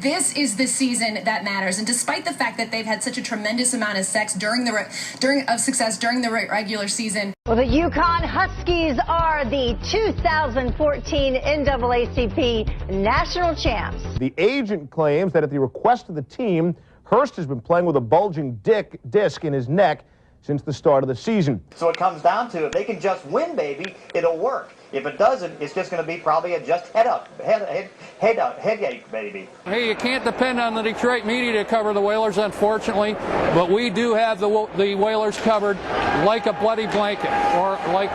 This is the season that matters, and despite the fact that they've had such a tremendous amount of success during the regular season. Well, the UConn Huskies are the 2014 NAACP national champs. The agent claims that at the request of the team, Hurst has been playing with a bulging disc in his neck since the start of the season. So it comes down to, if they can just win, baby, it'll work. If it doesn't, it's just going to be probably a just headache, baby. Hey, you can't depend on the Detroit media to cover the Whalers, unfortunately, but we do have the Whalers covered like a bloody blanket, or like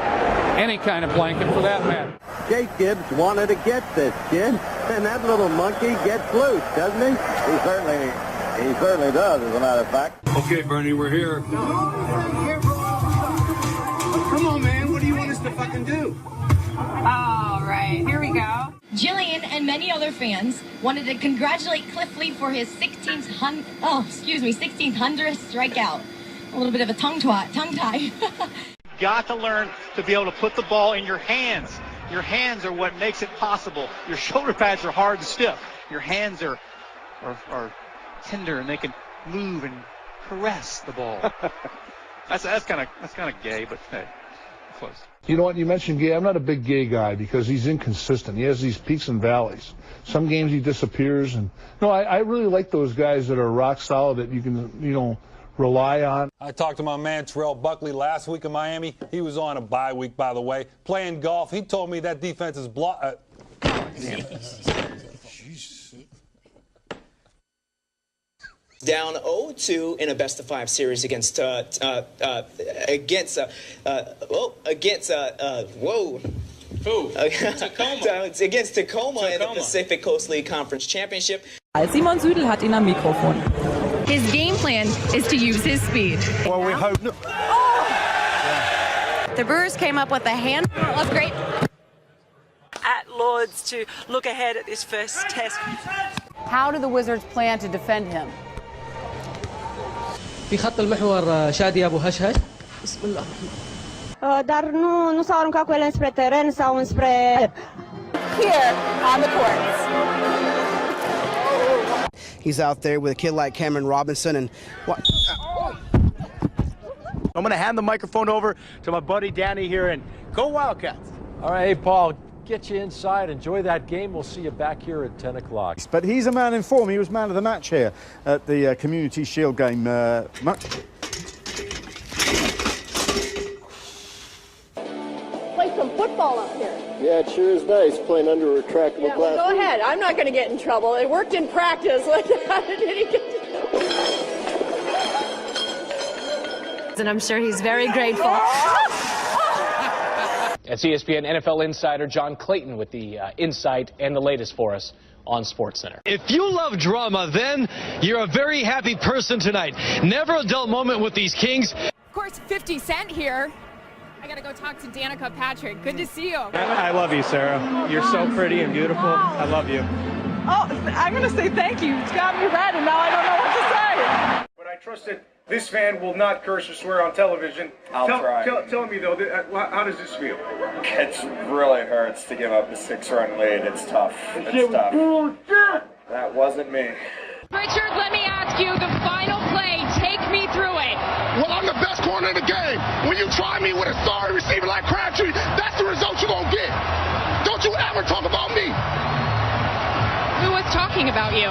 any kind of blanket for that matter. Jake Gibbs wanted to get this, kid, and that little monkey gets loose, doesn't he? He certainly does, as a matter of fact. Okay, Bernie, we're here. Come on, man. What do you want us to fucking do? All right, here we go. Jillian and many other fans wanted to congratulate Cliff Lee for his 1600th strikeout. A little bit of a tongue tie. Got to learn to be able to put the ball in your hands. Your hands are what makes it possible. Your shoulder pads are hard and stiff. Your hands are tender, and they can move and caress the ball. That's kind of gay, but hey, close. You know what, you mentioned gay. I'm not a big gay guy because he's inconsistent. He has these peaks and valleys. Some games he disappears, and no, I really like those guys that are rock solid that you can, rely on. I talked to my man Terrell Buckley last week in Miami. He was on a bye week, by the way, playing golf. He told me that defense is Down 0-2 in a best-of-5 series against Tacoma in the Pacific Coast League Conference Championship. Simon Südel hat ihn am Mikrofon. His game plan is to use his speed. Well, we hope. The Brewers came up with a handful of great at Lords to look ahead at this first test. How do the Wizards plan to defend him? في خط المحور شادي أبو هشهش. بسم الله. Dar nu s-au aruncat cu ele înspre teren sau înspre... Here on the courts. He's out there with a kid like Cameron Robinson, and what? I'm going to hand the microphone over to my buddy Danny here, and go Wildcats. All right, hey, Paul, get you inside. Enjoy that game. We'll see you back here at 10 o'clock. But he's a man in form. He was man of the match here at the Community Shield game. Play some football up here. Yeah, it sure is nice playing under retractable glass. Go ahead. I'm not going to get in trouble. It worked in practice. How did he get And I'm sure he's very grateful. That's ESPN NFL insider John Clayton with the insight and the latest for us on SportsCenter. If you love drama, then you're a very happy person tonight. Never a dull moment with these Kings. Of course, 50 Cent here. I got to go talk to Danica Patrick. Good to see you. I love you, Sarah. You're so pretty and beautiful. I love you. Oh, I'm going to say thank you. It's got me red, and now I don't know what to say. But I trust that this fan will not curse or swear on television. I'll try. Tell me, though, how does this feel? It really hurts to give up a 6-run lead. It's tough. It's tough. That wasn't me. Richard, let me ask you the final play. Take me through it. Well, I'm the best corner in the game. When you try me with a sorry receiver like Crabtree, that's the result you're going to get. Don't you ever talk about me. Who was talking about you?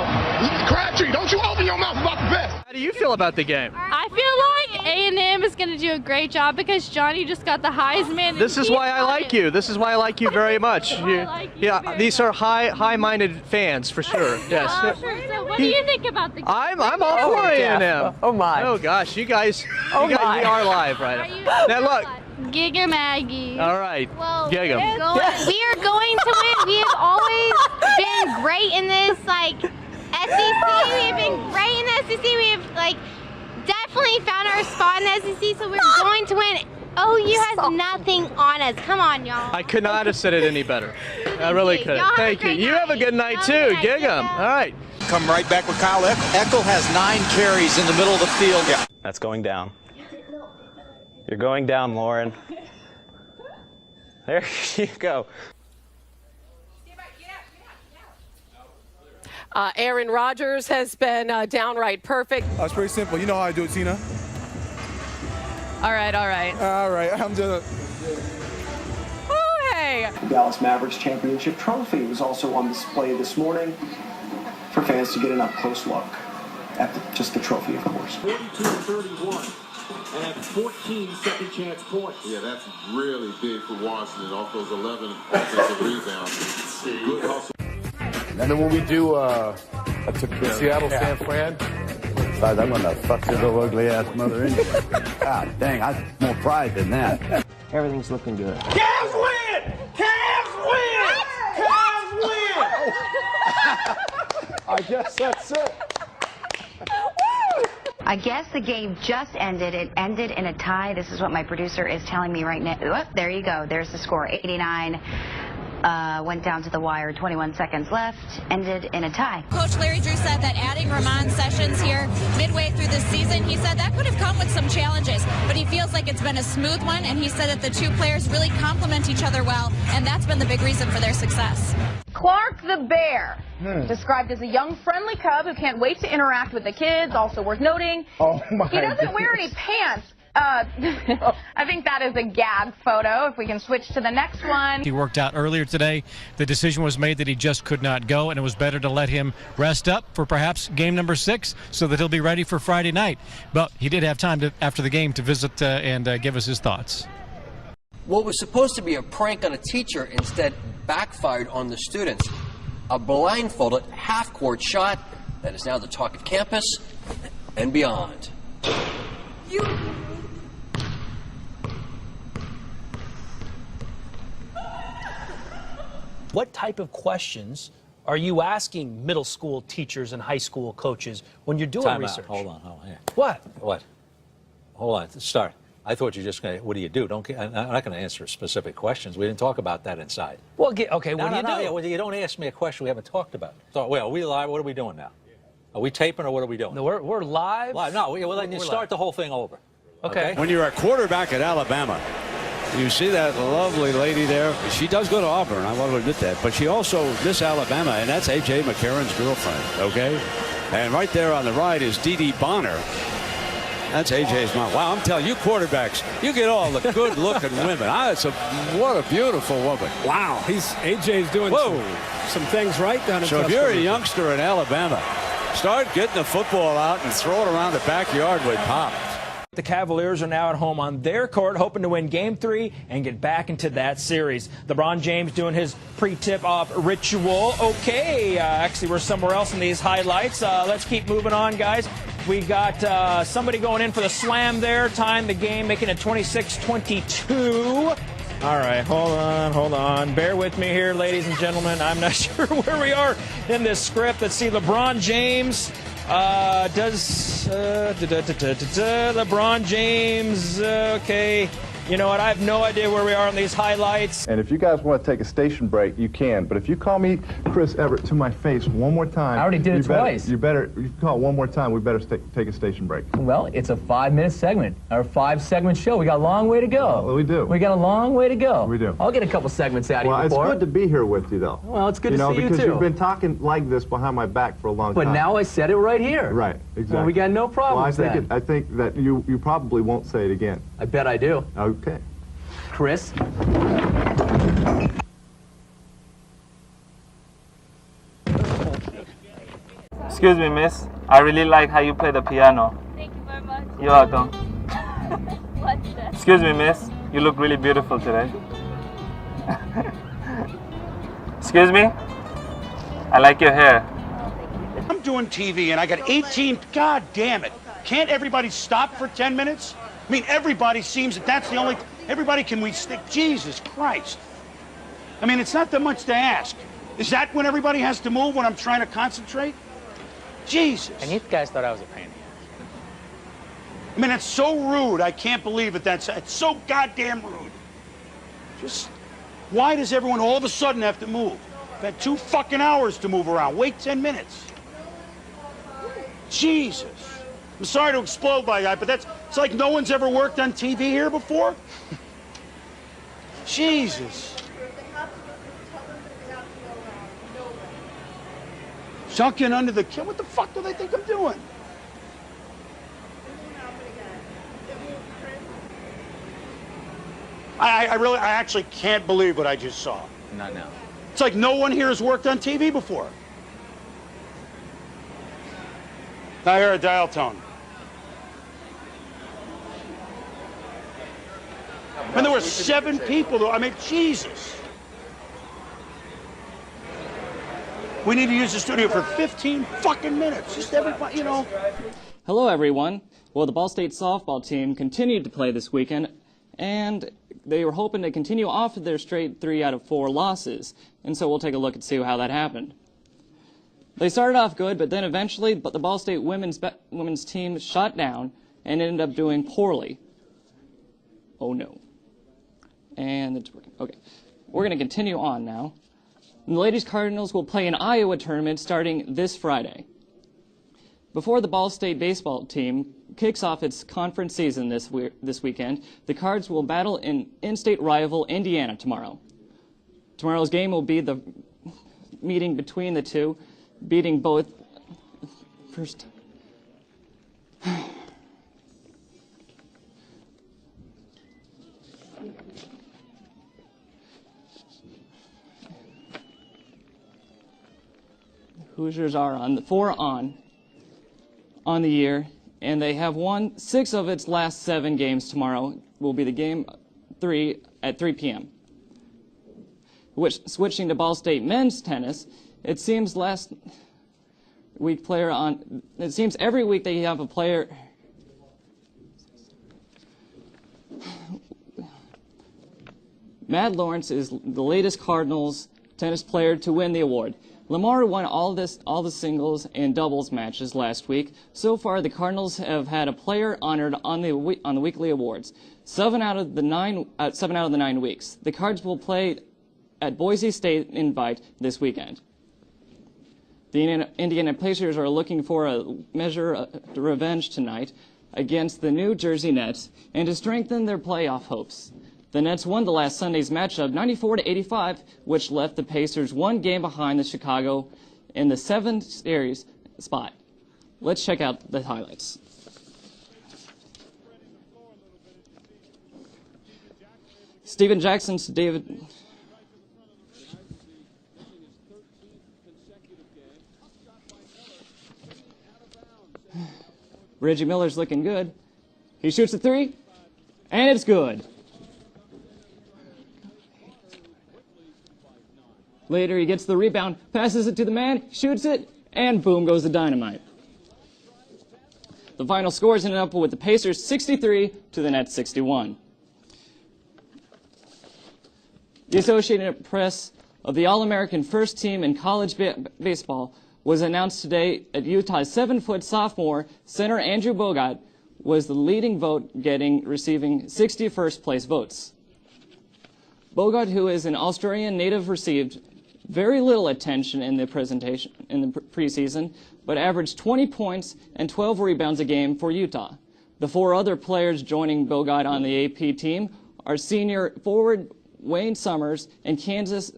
Crabtree, don't you open your mouth about the best. How do you feel about the game? I feel like A&M is going to do a great job because Johnny just got the Heisman. This is why I like you. This is why I like you very much. These are high-minded fans for sure. Yes. Sure. So what do you think about the game? I'm all for A&M. Oh my. Oh gosh, you guys we are live right now. Now look. Giga Maggie. All right. Well, Giga. we are going to win. We have always been great in this, SEC. We have been great in the SEC. We have, definitely found our spot in the SEC, so we're going to win. OU has nothing on us. Come on, y'all. I could not have said it any better. I really couldn't. Thank you. You have a good night, too. Giga. All right. Come right back with Kyle Eckel. Eckel has 9 carries in the middle of the field. Yeah. That's going down. You're going down, Lauren. There you go. Aaron Rodgers has been downright perfect. It's pretty simple. You know how I do it, Tina. All right. All right. I'm just... Oh, hey. The Dallas Mavericks championship trophy was also on display this morning for fans to get an up-close look at just the trophy, of course. 42-31. And have 14 second chance points. Yeah, that's really big for Washington off those 11 offensive rebounds. Good hustle. And then when we do Seattle San Fran, I'm gonna fuck your little ugly ass mother in. God dang, I have more pride than that. Everything's looking good. Cavs win! Cavs win! Cavs win! I guess that's it. I guess the game just ended. It ended in a tie. This is what my producer is telling me right now. Oh, there you go. There's the score. 89 went down to the wire. 21 seconds left. Ended in a tie. Coach Larry Drew said that adding Ramon Sessions here midway through the season, he said that could have come with some challenges, but he feels like it's been a smooth one, and he said that the two players really complement each other well, and that's been the big reason for their success. Clark the Bear, described as a young, friendly cub who can't wait to interact with the kids. Also worth noting, he doesn't wear any pants. I think that is a gag photo. If we can switch to the next one. He worked out earlier today. The decision was made that he just could not go, and it was better to let him rest up for perhaps game number 6 so that he'll be ready for Friday night. But he did have time after the game to visit and give us his thoughts. What was supposed to be a prank on a teacher instead backfired on the students. A blindfolded half-court shot that is now the talk of campus and beyond. What type of questions are you asking middle school teachers and high school coaches when you're doing Time research? Out. Hold on. Yeah. What? What? Hold on. Start. I thought you were just going to, what do you do? I'm not going to answer specific questions. We didn't talk about that inside. Well, okay, what do you do? Well, you don't ask me a question we haven't talked about. So, well, are we live? What are we doing now? Are we taping or what are we doing? No, we're live. Live. No, well, then you start the whole thing over. Okay. When you're a quarterback at Alabama, you see that lovely lady there. She does go to Auburn, I want to admit that. But she also, Miss Alabama, and that's A.J. McCarron's girlfriend, okay? And right there on the right is Dee Dee Bonner. That's A.J.'s mom. Wow, I'm telling you, quarterbacks, you get all the good-looking women. What a beautiful woman. Wow. A.J.'s doing some things right down in So if you're a youngster in Alabama, start getting the football out and throw it around the backyard with Pop. The Cavaliers are now at home on their court, hoping to win Game 3 and get back into that series. LeBron James doing his pre-tip-off ritual. Okay, actually, we're somewhere else in these highlights. Let's keep moving on, guys. We got somebody going in for the slam there, tying the game, making it 26-22. All right, hold on. Bear with me here, ladies and gentlemen. I'm not sure where we are in this script. Let's see, LeBron James LeBron James, okay. You know what, I have no idea where we are on these highlights. And if you guys want to take a station break, you can. But if you call me Chris Everett to my face one more time... I already did it twice. You call one more time, we better take a station break. Well, it's a 5-minute segment, our 5-segment show. We got a long way to go. Well, we do. We got a long way to go. We do. I'll get a couple segments out of you before. before. It's good to be here with you, though. Well, it's good to see you, too. Because you've been talking like this behind my back for a long time. But now I said it right here. Right, exactly. Well, we got no problems then. I think that you probably won't say it again. I bet I do. Okay. Chris? Excuse me, miss. I really like how you play the piano. Thank you very much. You're welcome. What's that? Excuse me, miss. You look really beautiful today. Excuse me? I like your hair. I'm doing TV and I got 18, God damn it. Can't everybody stop for 10 minutes? I mean, everybody seems that that's the only, everybody can we stick, Jesus Christ. I mean, it's not that much to ask. Is that when everybody has to move when I'm trying to concentrate? Jesus. And you guys thought I was a pain in the ass. I mean, it's so rude. I can't believe it. It's so goddamn rude. Just, why does everyone all of a sudden have to move? I've had 2 fucking hours to move around. Wait 10 minutes. Jesus. I'm sorry to explode by that, but it's like no one's ever worked on TV here before. Jesus. Ducking under the kid. What the fuck do they think I'm doing? I actually can't believe what I just saw. Not now. It's like no one here has worked on TV before. I hear a dial tone. And there were 7 people, though. I mean, Jesus. We need to use the studio for 15 fucking minutes. Just everybody, you know. Hello, everyone. Well, the Ball State softball team continued to play this weekend, and they were hoping to continue off of their straight 3 out of 4 losses. And so we'll take a look and see how that happened. They started off good, but then eventually, the Ball State women's team shut down and ended up doing poorly. Oh no. And it's working. Okay. We're going to continue on now. And the Ladies Cardinals will play an Iowa tournament starting this Friday. Before the Ball State baseball team kicks off its conference season this weekend, the Cards will battle an in-state rival Indiana tomorrow. Tomorrow's game will be the meeting between the two, beating both first. Hoosiers are on the 4 on the year, and they have won 6 of its last 7 games. Tomorrow will be the game 3 at 3 p.m. Switching to Ball State men's tennis, it seems every week they have a player. Matt Lawrence is the latest Cardinals tennis player to win the award. Lamar won all the singles and doubles matches last week. So far, the Cardinals have had a player honored on the weekly awards. 7 out of the 9 weeks. The Cards will play at Boise State Invite this weekend. The Indiana Pacers are looking for a measure of revenge tonight against the New Jersey Nets and to strengthen their playoff hopes. The Nets won the last Sunday's matchup 94-85, which left the Pacers 1 game behind the Chicago in the 7th series spot. Let's check out the highlights. Steven Jackson to David. Reggie Miller's looking good. He shoots a 3, and it's good. Later, he gets the rebound, passes it to the man, shoots it, and boom goes the dynamite. The final scores ended up with the Pacers 63 to the Nets 61. The Associated Press of the All-American first team in college baseball was announced today at Utah's 7-foot sophomore center Andrew Bogut was the leading vote receiving 61st place votes. Bogut, who is an Australian native, received very little attention in the preseason, but averaged 20 points and 12 rebounds a game for Utah. The 4 other players joining Bogut on the AP team are senior forward Wayne Summers and Kansas,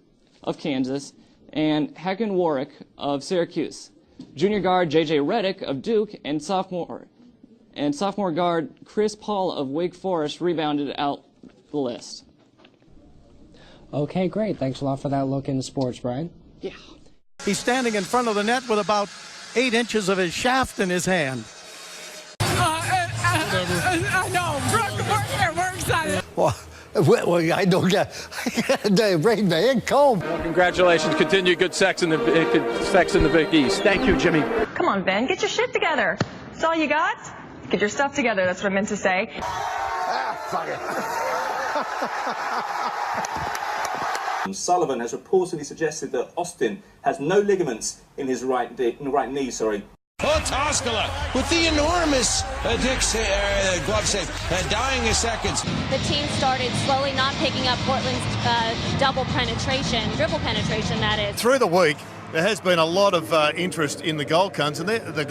and Hacken Warwick of Syracuse. Junior guard J.J. Redick of Duke and sophomore guard Chris Paul of Wake Forest rebounded out the list. Okay, great. Thanks a lot for that look into sports, Brian. Yeah. He's standing in front of the net with about 8 inches of his shaft in his hand. I know. We're excited. Well, I don't get bring the head comb. Congratulations. Continue good sex in the Big East. Thank you, Jimmy. Come on, Ben. Get your shit together. That's all you got? Get your stuff together. That's what I meant to say. Fuck it. Sullivan has reportedly suggested that Austin has no ligaments in his right knee. Oh, Toskala with the enormous glove save, dying of seconds. The team started slowly not picking up Portland's dribble penetration, that is. Through the week, there has been a lot of interest in the Gold Cones, and the